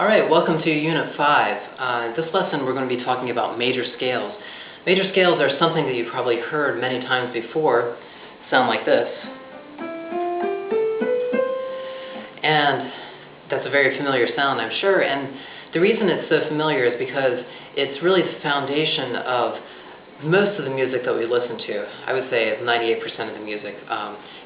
Alright, welcome to Unit 5. This lesson we're going to be talking about major scales. Major scales are something that you've probably heard many times before, sound like this. And that's a very familiar sound, I'm sure, and the reason it's so familiar is because it's really the foundation of most of the music that we listen to. I would say 98% of the music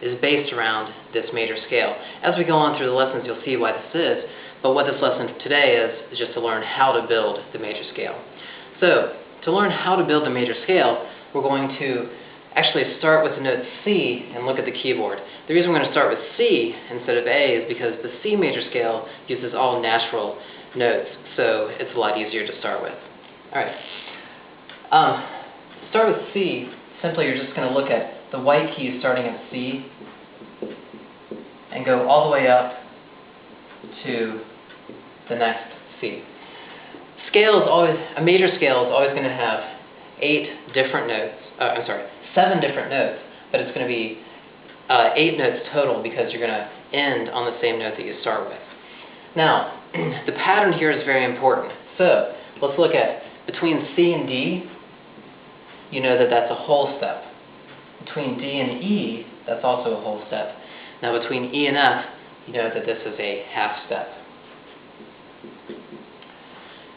is based around this major scale. As we go on through the lessons, you'll see why this is, but what this lesson today is just to learn how to build the major scale. So, to learn how to build the major scale, we're going to actually start with the note C and look at the keyboard. The reason we're going to start with C instead of A is because the C major scale uses all natural notes, so it's a lot easier to start with. Alright. Start with C. Simply, you're just going to look at the white key starting at C and go all the way up to the next C. A major scale is always going to have 7 different notes, but it's going to be 8 notes total because you're going to end on the same note that you start with. Now, the pattern here is very important. So, let's look at between C and D, you know that that's a whole step. Between D and E, that's also a whole step. Now between E and F, you know that this is a half step.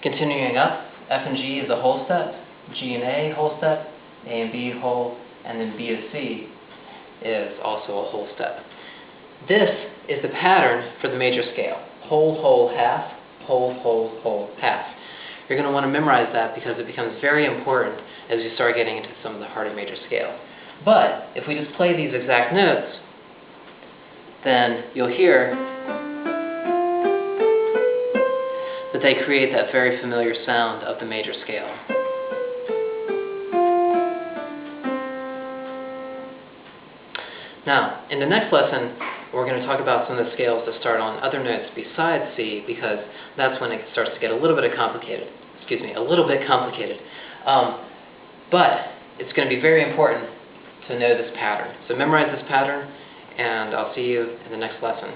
Continuing up, F and G is a whole step, G and A, whole step, A and B, whole, and then B to C is also a whole step. This is the pattern for the major scale. Whole, whole, half, whole, whole, whole, half. You're going to want to memorize that because it becomes very important as you start getting into some of the harder major scale. But if we just play these exact notes, then you'll hear that they create that very familiar sound of the major scale. Now, in the next lesson, we're going to talk about some of the scales that start on other notes besides C, because that's when it starts to get a little bit complicated. But it's going to be very important to know this pattern. So memorize this pattern, and I'll see you in the next lesson.